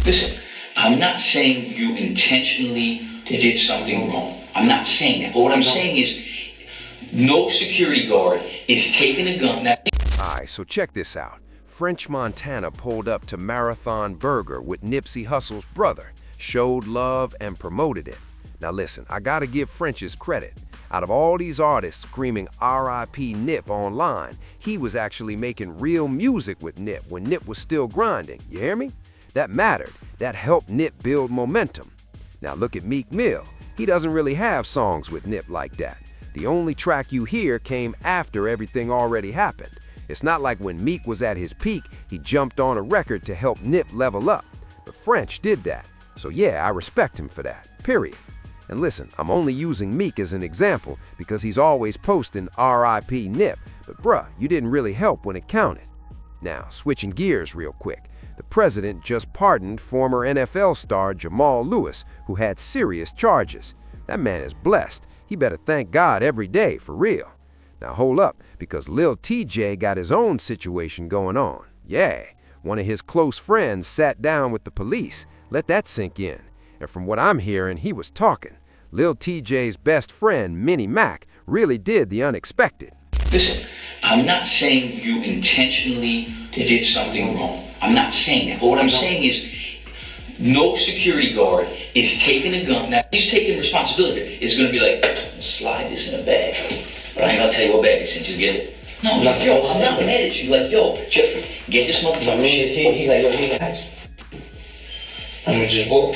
Listen, I'm not saying you intentionally did something wrong. I'm not saying that. But what I'm saying is, no security guard is taking a gun. Now, Alright, so check this out. French Montana pulled up to Marathon Burger with Nipsey Hussle's brother, showed love and promoted it. Now listen, I gotta give French his credit. Out of all these artists screaming R.I.P. Nip online, he was actually making real music with Nip when Nip was still grinding, you hear me? That mattered. That helped Nip build momentum. Now look at Meek Mill. He doesn't really have songs with Nip like that. The only track you hear came after everything already happened. It's not like when Meek was at his peak, he jumped on a record to help Nip level up. But French did that. So yeah, I respect him for that, period. And listen, I'm only using Meek as an example because he's always posting R.I.P. Nip, but bruh, you didn't really help when it counted. Now, switching gears real quick, the president just pardoned former NFL star Jamal Lewis, who had serious charges. That man is blessed. He better thank God every day, for real. Now hold up, because Lil Tjay got his own situation going on. Yeah, one of his close friends sat down with the police. Let that sink in. And from what I'm hearing, he was talking. Lil Tjay's best friend, Minnie Mac, really did the unexpected. listen, I'm not saying you intentionally did something wrong. I'm not saying that. But what I'm saying is, no security guard is taking a gun. Now, he's taking responsibility. It's going to be like, slide this in a bag. But I ain't going to tell you what bag it's in. Just get it. No, like, yo, I'm not mad at you. Like, yo, just get this motherfucker. He like, yo, he nice. I'm going to just walk.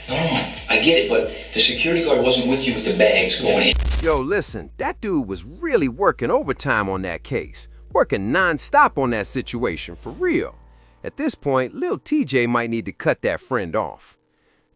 No, I get it, but the security guard wasn't with you with the bags going in. Yo, listen, that dude was really working overtime on that case. Working non-stop on that situation, for real. At this point, Lil Tjay might need to cut that friend off.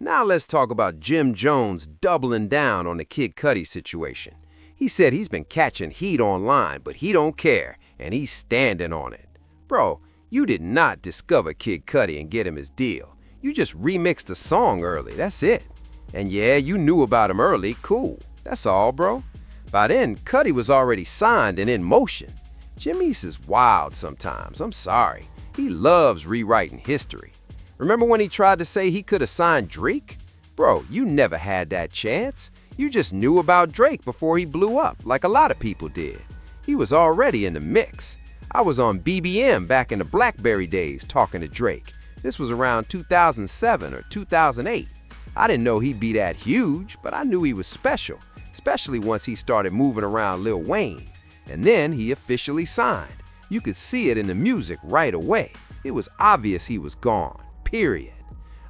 Now let's talk about Jim Jones doubling down on the Kid Cudi situation. He said he's been catching heat online, but he don't care, and he's standing on it. Bro, you did not discover Kid Cudi and get him his deal. You just remixed the song early, that's it. And yeah, you knew about him early, cool. That's all, bro. By then, Cudi was already signed and in motion. Jim East is wild sometimes, I'm sorry. He loves rewriting history. Remember when he tried to say he could have signed Drake? Bro, you never had that chance. You just knew about Drake before he blew up, like a lot of people did. He was already in the mix. I was on BBM back in the BlackBerry days talking to Drake. This was around 2007 or 2008. I didn't know he'd be that huge, but I knew he was special, especially once he started moving around Lil Wayne. And then he officially signed. You could see it in the music right away. It was obvious he was gone, period.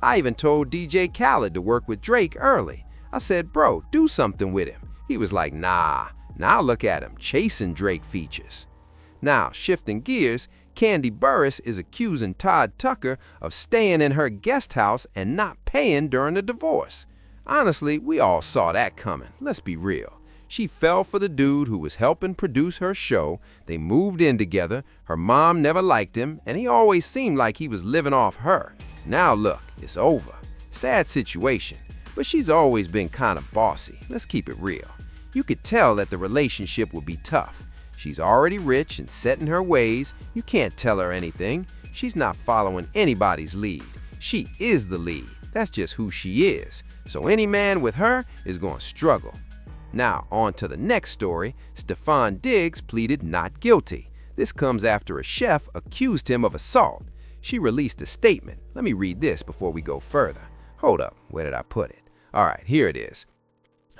I even told DJ Khaled to work with Drake early. I said, bro, do something with him. He was like, nah. Now look at him, chasing Drake features. Now, shifting gears, Candy Burris is accusing Todd Tucker of staying in her guest house and not paying during the divorce. Honestly, we all saw that coming, let's be real. She fell for the dude who was helping produce her show, they moved in together, her mom never liked him, and he always seemed like he was living off her. Now look, it's over. Sad situation, but she's always been kind of bossy, let's keep it real. You could tell that the relationship would be tough. She's already rich and set in her ways. You can't tell her anything. She's not following anybody's lead. She is the lead. That's just who she is. So any man with her is going to struggle. Now, on to the next story. Steffon Diggs pleaded not guilty. This comes after a chef accused him of assault. She released a statement. Let me read this before we go further. Hold up, where did I put it? All right, here it is.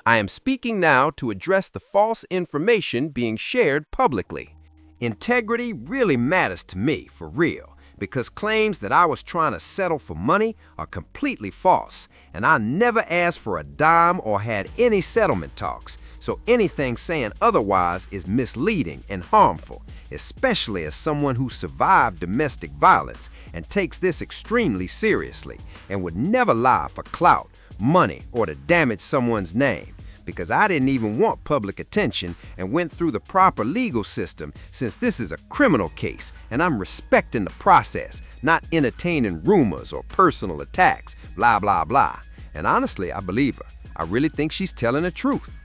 I am speaking now to address the false information being shared publicly. Integrity really matters to me, for real, because claims that I was trying to settle for money are completely false, and I never asked for a dime or had any settlement talks, so anything saying otherwise is misleading and harmful, especially as someone who survived domestic violence and takes this extremely seriously and would never lie for clout, money, or to damage someone's name. Because I didn't even want public attention and went through the proper legal system since this is a criminal case and I'm respecting the process, not entertaining rumors or personal attacks, blah, blah, blah. And honestly, I believe her. I really think she's telling the truth.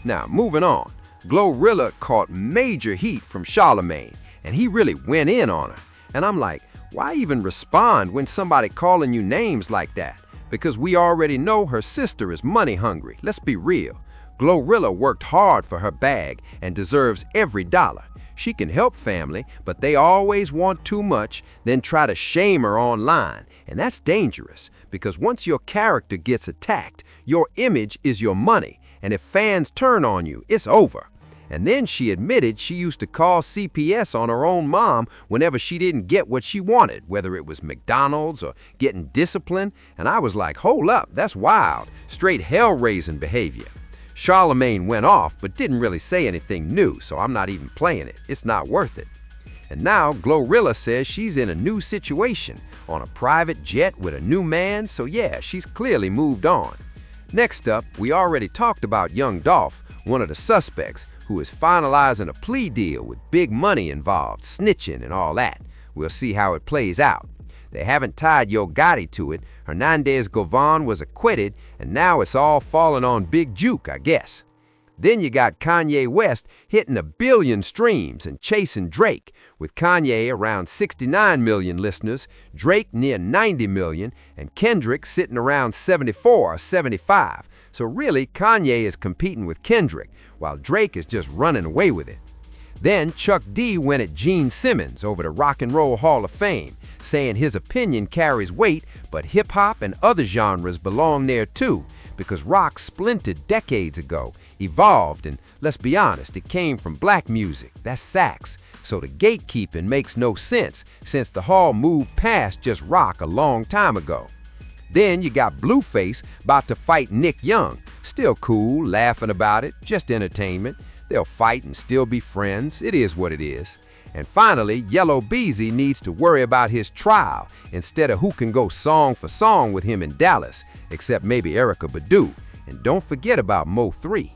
Now, moving on, Glorilla caught major heat from Charlemagne and he really went in on her. And I'm like, Why even respond when somebody calling you names like that? Because we already know her sister is money hungry. Let's be real. Glorilla worked hard for her bag and deserves every dollar. She can help family, but they always want too much, then try to shame her online. And that's dangerous, because once your character gets attacked, your image is your money. And if fans turn on you, it's over. And then she admitted she used to call CPS on her own mom whenever she didn't get what she wanted, whether it was McDonald's or getting disciplined. And I was like, hold up, that's wild. Straight hell-raising behavior. Charlemagne went off, but didn't really say anything new, so I'm not even playing it. It's not worth it. And now Glorilla says she's in a new situation, on a private jet with a new man, so yeah, she's clearly moved on. Next up, we already talked about young Dolph, one of the suspects, who is finalizing a plea deal with big money involved, snitching and all that. We'll see how it plays out. They haven't tied Yo Gotti to it. Hernandez Govan was acquitted, and now it's all falling on Big Juke, I guess. Then you got Kanye West hitting 1 billion streams and chasing Drake, with Kanye around 69 million listeners, Drake near 90 million, and Kendrick sitting around 74 or 75. So really, Kanye is competing with Kendrick, while Drake is just running away with it. Then Chuck D went at Gene Simmons over the Rock and Roll Hall of Fame, saying his opinion carries weight, but hip-hop and other genres belong there too, because rock splintered decades ago, evolved, and let's be honest, it came from black music, that's sax, so the gatekeeping makes no sense since the Hall moved past just rock a long time ago. Then you got Blueface about to fight Nick Young, still cool, laughing about it, just entertainment. They'll fight and still be friends, it is what it is. And finally, Yellow Beezy needs to worry about his trial instead of who can go song for song with him in Dallas, except maybe Erykah Badu. And don't forget about Mo 3.